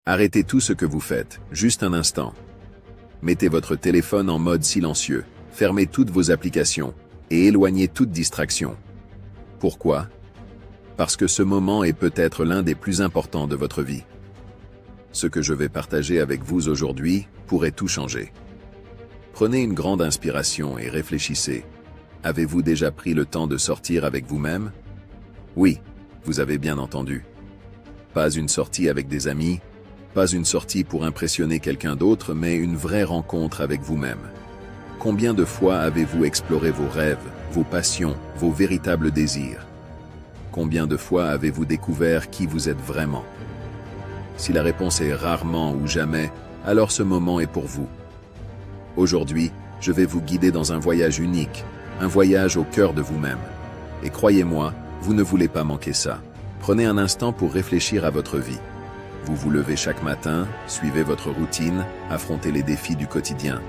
Arrêtez tout ce que vous faites, juste un instant. Mettez votre téléphone en mode silencieux, fermez toutes vos applications et éloignez toute distraction. Pourquoi? Parce que ce moment est peut-être l'un des plus importants de votre vie. Ce que je vais partager avec vous aujourd'hui pourrait tout changer. Prenez une grande inspiration et réfléchissez. Avez-vous déjà pris le temps de sortir avec vous-même? Oui, vous avez bien entendu. Pas une sortie avec des amis, pas une sortie pour impressionner quelqu'un d'autre, mais une vraie rencontre avec vous-même. Combien de fois avez-vous exploré vos rêves, vos passions, vos véritables désirs? Combien de fois avez-vous découvert qui vous êtes vraiment? Si la réponse est rarement ou jamais, alors ce moment est pour vous. Aujourd'hui, je vais vous guider dans un voyage unique, un voyage au cœur de vous-même. Et croyez-moi, vous ne voulez pas manquer ça. Prenez un instant pour réfléchir à votre vie. Vous vous levez chaque matin, suivez votre routine, affrontez les défis du quotidien.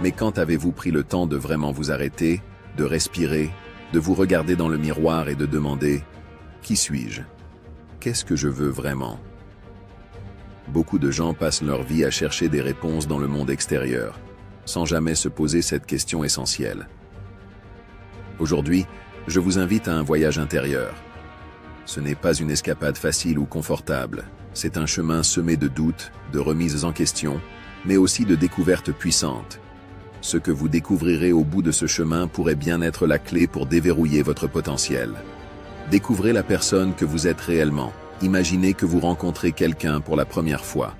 Mais quand avez-vous pris le temps de vraiment vous arrêter, de respirer, de vous regarder dans le miroir et de demander « Qui suis-je? Qu'est-ce que je veux vraiment ?» Beaucoup de gens passent leur vie à chercher des réponses dans le monde extérieur, sans jamais se poser cette question essentielle. Aujourd'hui, je vous invite à un voyage intérieur. Ce n'est pas une escapade facile ou confortable, c'est un chemin semé de doutes, de remises en question, mais aussi de découvertes puissantes. Ce que vous découvrirez au bout de ce chemin pourrait bien être la clé pour déverrouiller votre potentiel. Découvrez la personne que vous êtes réellement. Imaginez que vous rencontrez quelqu'un pour la première fois.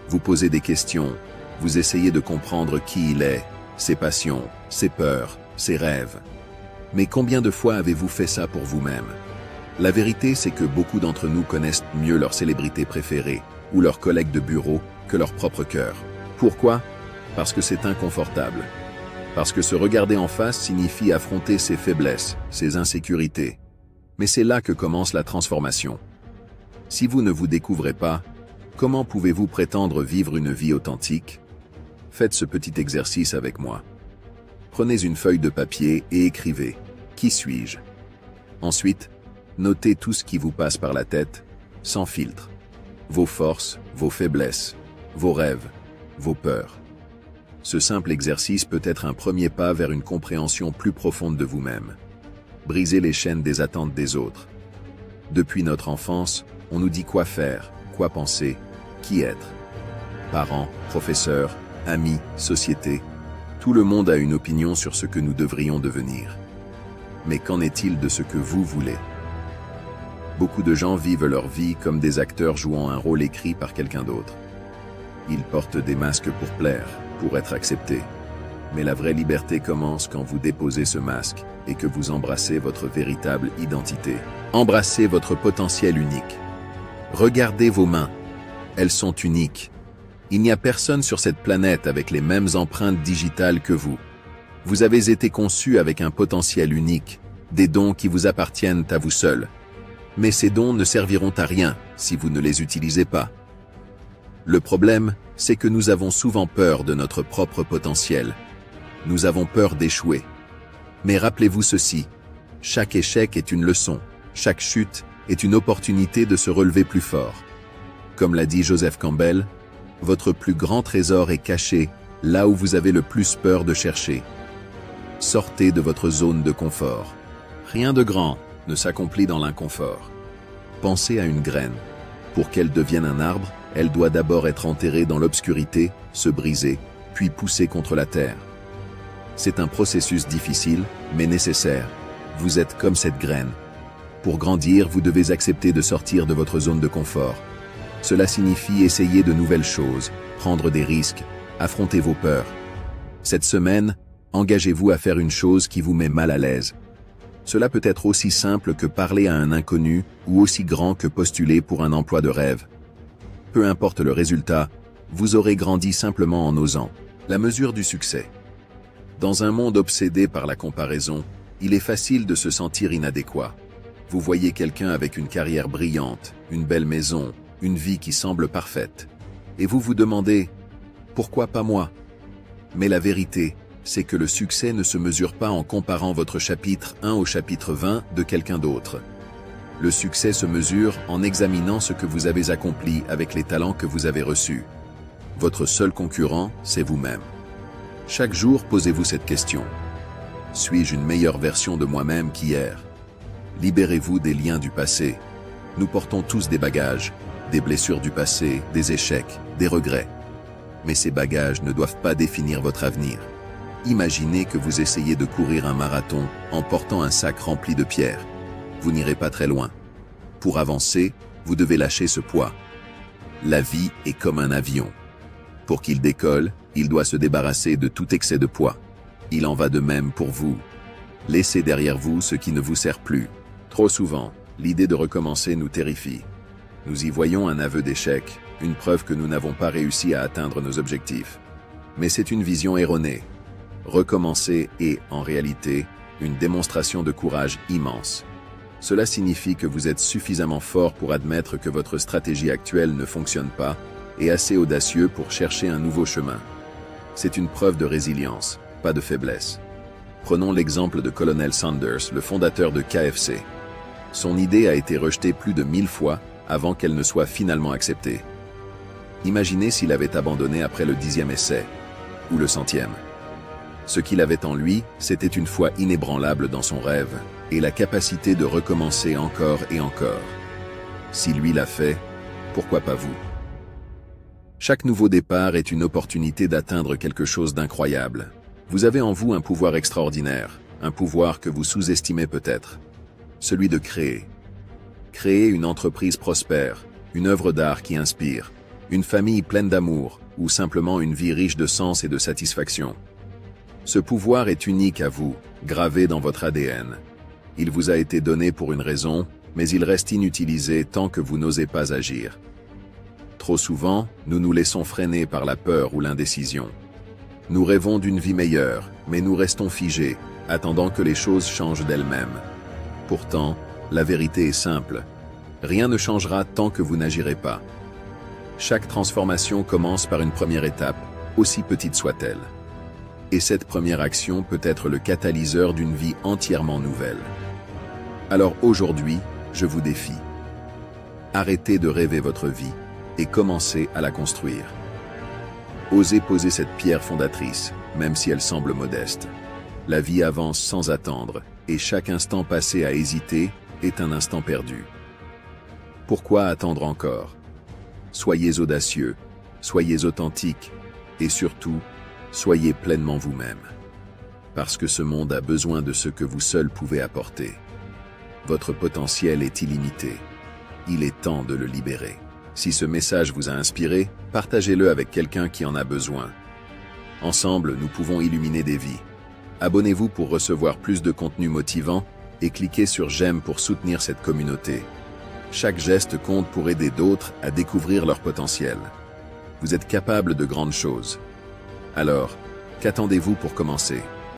Vous posez des questions, vous essayez de comprendre qui il est, ses passions, ses peurs, ses rêves. Mais combien de fois avez-vous fait ça pour vous-même? La vérité, c'est que beaucoup d'entre nous connaissent mieux leur célébrité préférée ou leurs collègues de bureau que leur propre cœur. Pourquoi? Parce que c'est inconfortable. Parce que se regarder en face signifie affronter ses faiblesses, ses insécurités. Mais c'est là que commence la transformation. Si vous ne vous découvrez pas, comment pouvez-vous prétendre vivre une vie authentique? Faites ce petit exercice avec moi. Prenez une feuille de papier et écrivez « Qui suis-je » Ensuite, notez tout ce qui vous passe par la tête, sans filtre. Vos forces, vos faiblesses, vos rêves, vos peurs. Ce simple exercice peut être un premier pas vers une compréhension plus profonde de vous-même. Brisez les chaînes des attentes des autres. Depuis notre enfance, on nous dit quoi faire, quoi penser, qui être. Parents, professeurs, amis, société, tout le monde a une opinion sur ce que nous devrions devenir. Mais qu'en est-il de ce que vous voulez? Beaucoup de gens vivent leur vie comme des acteurs jouant un rôle écrit par quelqu'un d'autre. Ils portent des masques pour plaire, pour être acceptés. Mais la vraie liberté commence quand vous déposez ce masque et que vous embrassez votre véritable identité. Embrassez votre potentiel unique. Regardez vos mains. Elles sont uniques. Il n'y a personne sur cette planète avec les mêmes empreintes digitales que vous. Vous avez été conçu avec un potentiel unique, des dons qui vous appartiennent à vous seul. Mais ces dons ne serviront à rien si vous ne les utilisez pas. Le problème, c'est que nous avons souvent peur de notre propre potentiel. Nous avons peur d'échouer. Mais rappelez-vous ceci, chaque échec est une leçon, chaque chute est une opportunité de se relever plus fort. Comme l'a dit Joseph Campbell, votre plus grand trésor est caché là où vous avez le plus peur de chercher. Sortez de votre zone de confort. Rien de grand ne s'accomplit dans l'inconfort. Pensez à une graine. Pour qu'elle devienne un arbre, elle doit d'abord être enterrée dans l'obscurité, se briser, puis pousser contre la terre. C'est un processus difficile, mais nécessaire. Vous êtes comme cette graine. Pour grandir, vous devez accepter de sortir de votre zone de confort. Cela signifie essayer de nouvelles choses, prendre des risques, affronter vos peurs. Cette semaine, engagez-vous à faire une chose qui vous met mal à l'aise. Cela peut être aussi simple que parler à un inconnu ou aussi grand que postuler pour un emploi de rêve. Peu importe le résultat, vous aurez grandi simplement en osant. La mesure du succès. Dans un monde obsédé par la comparaison, il est facile de se sentir inadéquat. Vous voyez quelqu'un avec une carrière brillante, une belle maison, une vie qui semble parfaite. Et vous vous demandez « Pourquoi pas moi ?» Mais la vérité, c'est que le succès ne se mesure pas en comparant votre chapitre 1 au chapitre 20 de quelqu'un d'autre. Le succès se mesure en examinant ce que vous avez accompli avec les talents que vous avez reçus. Votre seul concurrent, c'est vous-même. Chaque jour, posez-vous cette question. Suis-je une meilleure version de moi-même qu'hier? Libérez-vous des liens du passé. Nous portons tous des bagages, des blessures du passé, des échecs, des regrets. Mais ces bagages ne doivent pas définir votre avenir. Imaginez que vous essayez de courir un marathon en portant un sac rempli de pierres. Vous n'irez pas très loin. Pour avancer, vous devez lâcher ce poids. La vie est comme un avion. Pour qu'il décolle, il doit se débarrasser de tout excès de poids. Il en va de même pour vous. Laissez derrière vous ce qui ne vous sert plus. Trop souvent, l'idée de recommencer nous terrifie. Nous y voyons un aveu d'échec, une preuve que nous n'avons pas réussi à atteindre nos objectifs. Mais c'est une vision erronée. Recommencer est, en réalité, une démonstration de courage immense. Cela signifie que vous êtes suffisamment fort pour admettre que votre stratégie actuelle ne fonctionne pas et assez audacieux pour chercher un nouveau chemin. C'est une preuve de résilience, pas de faiblesse. Prenons l'exemple de Colonel Sanders, le fondateur de KFC. Son idée a été rejetée plus de 1000 fois avant qu'elle ne soit finalement acceptée. Imaginez s'il avait abandonné après le 10e essai, ou le 100e. Ce qu'il avait en lui, c'était une foi inébranlable dans son rêve, et la capacité de recommencer encore et encore. Si lui l'a fait, pourquoi pas vous? Chaque nouveau départ est une opportunité d'atteindre quelque chose d'incroyable. Vous avez en vous un pouvoir extraordinaire, un pouvoir que vous sous-estimez peut-être. Celui de créer. Créer une entreprise prospère, une œuvre d'art qui inspire, une famille pleine d'amour, ou simplement une vie riche de sens et de satisfaction. Ce pouvoir est unique à vous, gravé dans votre ADN. Il vous a été donné pour une raison, mais il reste inutilisé tant que vous n'osez pas agir. Trop souvent, nous nous laissons freiner par la peur ou l'indécision. Nous rêvons d'une vie meilleure, mais nous restons figés, attendant que les choses changent d'elles-mêmes. Pourtant, la vérité est simple. Rien ne changera tant que vous n'agirez pas. Chaque transformation commence par une première étape, aussi petite soit-elle. Et cette première action peut être le catalyseur d'une vie entièrement nouvelle. Alors aujourd'hui, je vous défie. Arrêtez de rêver votre vie et commencez à la construire. Osez poser cette pierre fondatrice, même si elle semble modeste. La vie avance sans attendre, et chaque instant passé à hésiter est un instant perdu. Pourquoi attendre encore? Soyez audacieux, soyez authentique, et surtout, soyez pleinement vous-même. Parce que ce monde a besoin de ce que vous seul pouvez apporter. Votre potentiel est illimité. Il est temps de le libérer. Si ce message vous a inspiré, partagez-le avec quelqu'un qui en a besoin. Ensemble, nous pouvons illuminer des vies. Abonnez-vous pour recevoir plus de contenu motivant et cliquez sur j'aime pour soutenir cette communauté. Chaque geste compte pour aider d'autres à découvrir leur potentiel. Vous êtes capable de grandes choses. Alors, qu'attendez-vous pour commencer ?